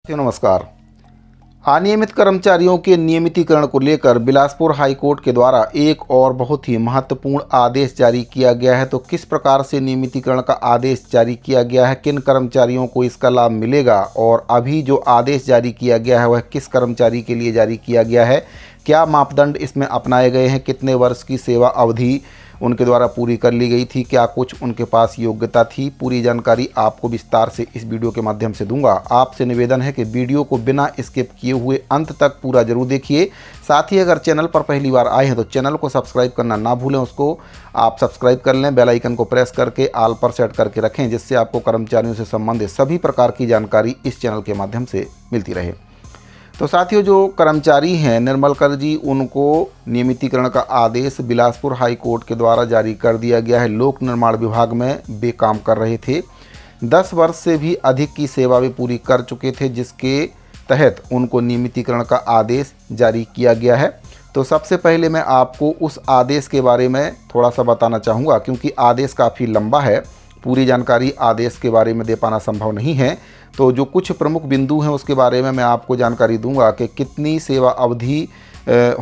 नमस्कार। अनियमित कर्मचारियों के नियमितीकरण को लेकर बिलासपुर हाईकोर्ट के द्वारा एक और बहुत ही महत्वपूर्ण आदेश जारी किया गया है। तो किस प्रकार से नियमितीकरण का आदेश जारी किया गया है, किन कर्मचारियों को इसका लाभ मिलेगा और अभी जो आदेश जारी किया गया है वह किस कर्मचारी के लिए जारी किया गया है, क्या मापदंड इसमें अपनाए गए हैं, कितने वर्ष की सेवा अवधि उनके द्वारा पूरी कर ली गई थी, क्या कुछ उनके पास योग्यता थी, पूरी जानकारी आपको विस्तार से इस वीडियो के माध्यम से दूंगा। आपसे निवेदन है कि वीडियो को बिना स्किप किए हुए अंत तक पूरा जरूर देखिए। साथ ही अगर चैनल पर पहली बार आए हैं तो चैनल को सब्सक्राइब करना ना भूलें, उसको आप सब्सक्राइब कर लें, बेल आइकन को प्रेस करके ऑल पर सेट करके रखें, जिससे आपको कर्मचारियों से संबंधित सभी प्रकार की जानकारी इस चैनल के माध्यम से मिलती रहे। तो साथियों, जो कर्मचारी हैं निर्मलकर जी, उनको नियमितीकरण का आदेश बिलासपुर हाई कोर्ट के द्वारा जारी कर दिया गया है। लोक निर्माण विभाग में बेकाम कर रहे थे, 10 वर्ष से भी अधिक की सेवा वे पूरी कर चुके थे, जिसके तहत उनको नियमितीकरण का आदेश जारी किया गया है। तो सबसे पहले मैं आपको उस आदेश के बारे में थोड़ा सा बताना चाहूँगा, क्योंकि आदेश काफ़ी लंबा है, पूरी जानकारी आदेश के बारे में दे पाना संभव नहीं है। तो जो कुछ प्रमुख बिंदु हैं उसके बारे में मैं आपको जानकारी दूंगा कि कितनी सेवा अवधि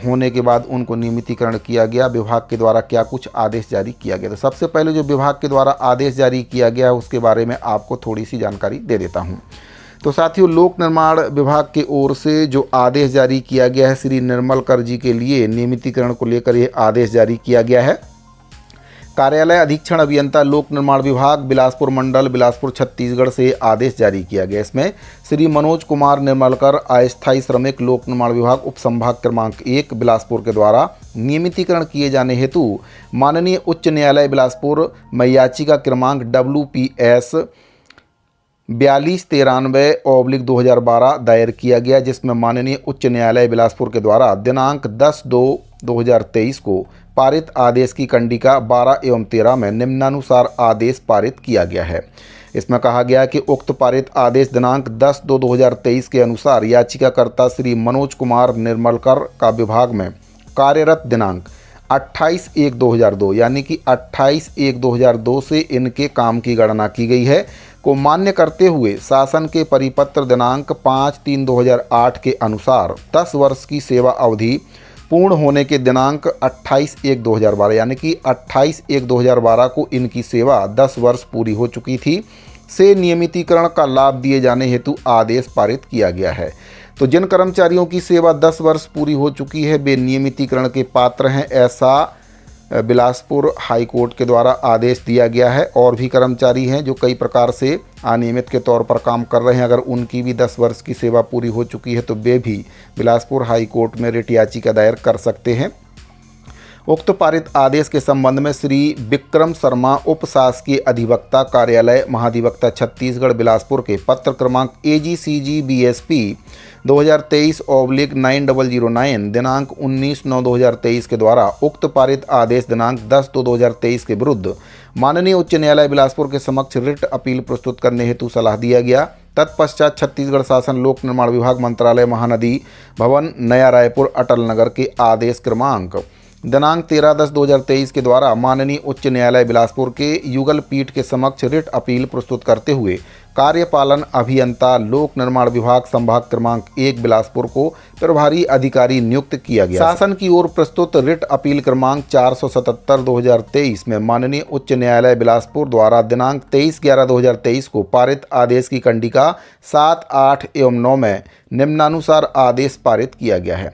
होने के बाद उनको नियमितीकरण किया गया, विभाग के द्वारा क्या कुछ आदेश जारी किया गया। तो सबसे पहले जो विभाग के द्वारा आदेश जारी किया गया है उसके बारे में आपको थोड़ी सी जानकारी दे देता हूँ। तो साथियों, लोक निर्माण विभाग की ओर से जो आदेश जारी किया गया है श्री निर्मलकर जी के लिए नियमितीकरण को लेकर ये आदेश जारी किया गया है। कार्यालय अधीक्षण अभियंता लोक निर्माण विभाग बिलासपुर मंडल बिलासपुर छत्तीसगढ़ से आदेश जारी किया गया। इसमें श्री मनोज कुमार निर्मलकर अस्थायी श्रमिक लोक निर्माण विभाग उप संभाग क्रमांक 1 बिलासपुर के द्वारा नियमितीकरण किए जाने हेतु माननीय उच्च न्यायालय बिलासपुर में याचिका क्रमांक WPS 4293/2012 दायर किया गया, जिसमें माननीय उच्च न्यायालय बिलासपुर के द्वारा दिनांक 10/2/2023 को पारित आदेश की कंडिका 12 एवं 13 में निम्नानुसार आदेश पारित किया गया है। इसमें कहा गया कि उक्त पारित आदेश दिनांक 10/2/2023 के अनुसार याचिकाकर्ता श्री मनोज कुमार निर्मलकर का विभाग में कार्यरत दिनांक 28/1/2002 यानी कि 28/1/2002 से इनके काम की गणना की गई है को मान्य करते हुए शासन के परिपत्र दिनांक 5/3/2008 के अनुसार 10 वर्ष की सेवा अवधि पूर्ण होने के दिनांक 28/1/2012 यानी कि 28/1/2012 को इनकी सेवा 10 वर्ष पूरी हो चुकी थी से नियमितीकरण का लाभ दिए जाने हेतु आदेश पारित किया गया है। तो जिन कर्मचारियों की सेवा 10 वर्ष पूरी हो चुकी है वे नियमितीकरण के पात्र हैं, ऐसा बिलासपुर हाई कोर्ट के द्वारा आदेश दिया गया है। और भी कर्मचारी हैं जो कई प्रकार से अनियमित के तौर पर काम कर रहे हैं, अगर उनकी भी 10 वर्ष की सेवा पूरी हो चुकी है तो वे भी बिलासपुर हाई कोर्ट में रिट याचिका दायर कर सकते हैं। उक्त पारित आदेश के संबंध में श्री विक्रम शर्मा उप शासकीय अधिवक्ता कार्यालय महाधिवक्ता छत्तीसगढ़ बिलासपुर के पत्र क्रमांक AGCG BSP 2023/9009 दिनांक 19/9/2023 के द्वारा उक्त पारित आदेश दिनांक 10/2/2023 के विरुद्ध माननीय उच्च न्यायालय बिलासपुर के समक्ष रिट अपील प्रस्तुत करने हेतु सलाह दिया गया। तत्पश्चात छत्तीसगढ़ शासन लोक निर्माण विभाग मंत्रालय महानदी भवन नया रायपुर अटल नगर के आदेश क्रमांक दिनांक 13/10/2023 के द्वारा माननीय उच्च न्यायालय बिलासपुर के युगल पीठ के समक्ष रिट अपील प्रस्तुत करते हुए कार्यपालन अभियंता लोक निर्माण विभाग संभाग क्रमांक 1 बिलासपुर को प्रभारी अधिकारी नियुक्त किया गया। शासन की ओर प्रस्तुत रिट अपील क्रमांक 477/2023 में माननीय उच्च न्यायालय बिलासपुर द्वारा दिनांक 23/11/2023 को पारित आदेश की कंडिका 7, 8 एवं 9 में निम्नानुसार आदेश पारित किया गया है।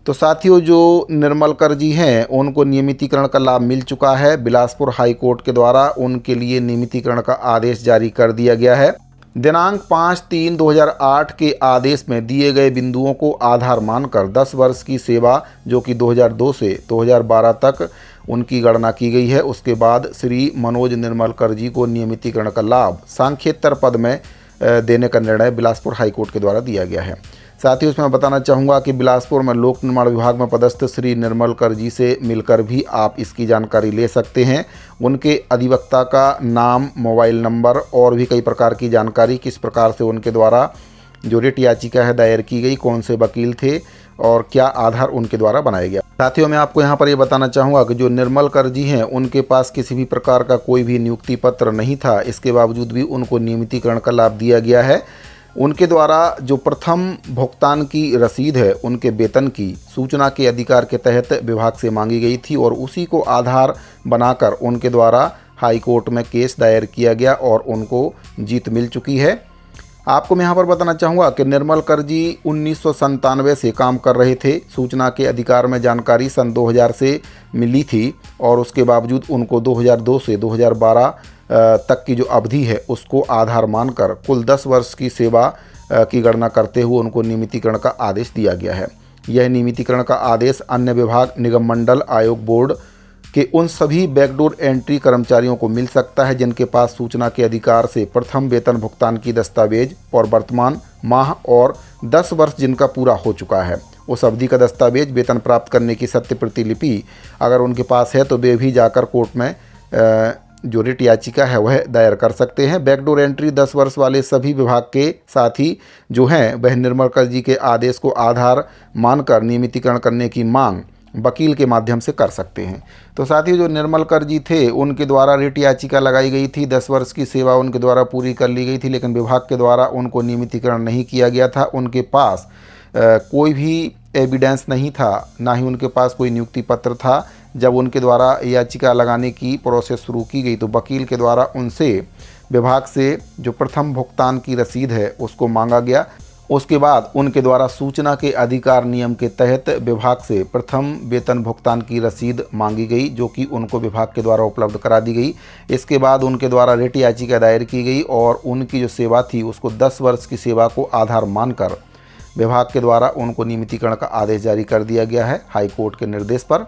तो साथियों, जो निर्मलकर जी हैं उनको नियमितीकरण का लाभ मिल चुका है। बिलासपुर हाई कोर्ट के द्वारा उनके लिए नियमितीकरण का आदेश जारी कर दिया गया है। दिनांक 5/3/2008 के आदेश में दिए गए बिंदुओं को आधार मानकर 10 वर्ष की सेवा जो कि 2002 से 2012 तक उनकी गणना की गई है, उसके बाद श्री मनोज निर्मलकर जी को नियमितीकरण का लाभ सांख्येतर पद में देने का निर्णय बिलासपुर हाई कोर्ट के द्वारा दिया गया है। साथ ही उसमें मैं बताना चाहूँगा कि बिलासपुर में लोक निर्माण विभाग में पदस्थ श्री निर्मलकर जी से मिलकर भी आप इसकी जानकारी ले सकते हैं। उनके अधिवक्ता का नाम, मोबाइल नंबर और भी कई प्रकार की जानकारी, किस प्रकार से उनके द्वारा जो रिट याचिका है दायर की गई, कौन से वकील थे और क्या आधार उनके द्वारा बनाया गया। साथियों, मैं आपको यहाँ पर ये बताना चाहूँगा कि जो निर्मलकर जी हैं उनके पास किसी भी प्रकार का कोई भी नियुक्ति पत्र नहीं था, इसके बावजूद भी उनको नियमितीकरण का लाभ दिया गया है। उनके द्वारा जो प्रथम भुगतान की रसीद है उनके वेतन की सूचना के अधिकार के तहत विभाग से मांगी गई थी और उसी को आधार बनाकर उनके द्वारा हाई कोर्ट में केस दायर किया गया और उनको जीत मिल चुकी है। आपको मैं यहाँ पर बताना चाहूँगा कि निर्मल कर जी 1997 से काम कर रहे थे। सूचना के अधिकार में जानकारी सन 2000 से मिली थी और उसके बावजूद उनको 2002 से 2012 तक की जो अवधि है उसको आधार मानकर कुल 10 वर्ष की सेवा की गणना करते हुए उनको नियमितीकरण का आदेश दिया गया है। यह नियमितीकरण का आदेश अन्य विभाग, निगम मंडल, आयोग, बोर्ड के उन सभी बैकडोर एंट्री कर्मचारियों को मिल सकता है जिनके पास सूचना के अधिकार से प्रथम वेतन भुगतान की दस्तावेज और वर्तमान माह और 10 वर्ष जिनका पूरा हो चुका है उस अवधि का दस्तावेज, वेतन प्राप्त करने की सत्य प्रतिलिपि अगर उनके पास है तो वे भी जाकर कोर्ट में जो रिट याचिका है वह दायर कर सकते हैं। बैकडोर एंट्री 10 वर्ष वाले सभी विभाग के साथी जो हैं वह निर्मल कर जी के आदेश को आधार मानकर नियमितीकरण करने की मांग वकील के माध्यम से कर सकते हैं। तो साथियों, जो निर्मल कर जी थे उनके द्वारा रिट याचिका लगाई गई थी, 10 वर्ष की सेवा उनके द्वारा पूरी कर ली गई थी, लेकिन विभाग के द्वारा उनको नियमितीकरण नहीं किया गया था। उनके पास कोई भी एविडेंस नहीं था, ना ही उनके पास कोई नियुक्ति पत्र था। जब उनके द्वारा याचिका लगाने की प्रोसेस शुरू की गई तो वकील के द्वारा उनसे विभाग से जो प्रथम भुगतान की रसीद है उसको मांगा गया। उसके बाद उनके द्वारा सूचना के अधिकार नियम के तहत विभाग से प्रथम वेतन भुगतान की रसीद मांगी गई जो कि उनको विभाग के द्वारा उपलब्ध करा दी गई। इसके बाद उनके द्वारा रिट याचिका दायर की गई और उनकी जो सेवा थी उसको 10 वर्ष की सेवा को आधार मानकर विभाग के द्वारा उनको नियमितीकरण का आदेश जारी कर दिया गया है हाई कोर्ट के निर्देश पर।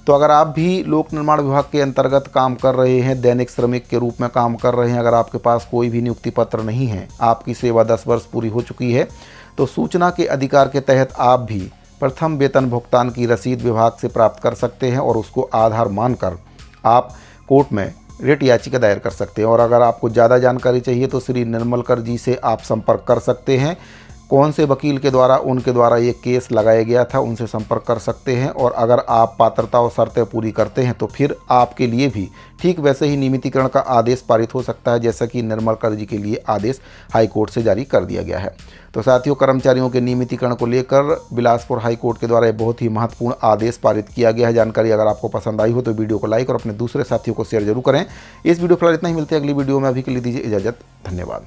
तो अगर आप भी लोक निर्माण विभाग के अंतर्गत काम कर रहे हैं, दैनिक श्रमिक के रूप में काम कर रहे हैं, अगर आपके पास कोई भी नियुक्ति पत्र नहीं है, आपकी सेवा 10 वर्ष पूरी हो चुकी है, तो सूचना के अधिकार के तहत आप भी प्रथम वेतन भुगतान की रसीद विभाग से प्राप्त कर सकते हैं और उसको आधार मानकर आप कोर्ट में रिट याचिका दायर कर सकते हैं। और अगर आपको ज़्यादा जानकारी चाहिए तो श्री निर्मल कर जी से आप संपर्क कर सकते हैं। कौन से वकील के द्वारा उनके द्वारा ये केस लगाया गया था उनसे संपर्क कर सकते हैं। और अगर आप पात्रता और शर्तें पूरी करते हैं तो फिर आपके लिए भी ठीक वैसे ही नियमितीकरण का आदेश पारित हो सकता है जैसा कि निर्मल कर जी के लिए आदेश हाई कोर्ट से जारी कर दिया गया है। तो साथियों, कर्मचारियों के नियमितीकरण को लेकर बिलासपुर हाई कोर्ट के द्वारा एक बहुत ही महत्वपूर्ण आदेश पारित किया गया है। जानकारी अगर आपको पसंद आई हो तो वीडियो को लाइक और अपने दूसरे साथियों को शेयर जरूर करें। इस वीडियो फिलहाल इतना ही, मिलते हैं अगली वीडियो में। अभी के लिए दीजिए इजाजत। धन्यवाद।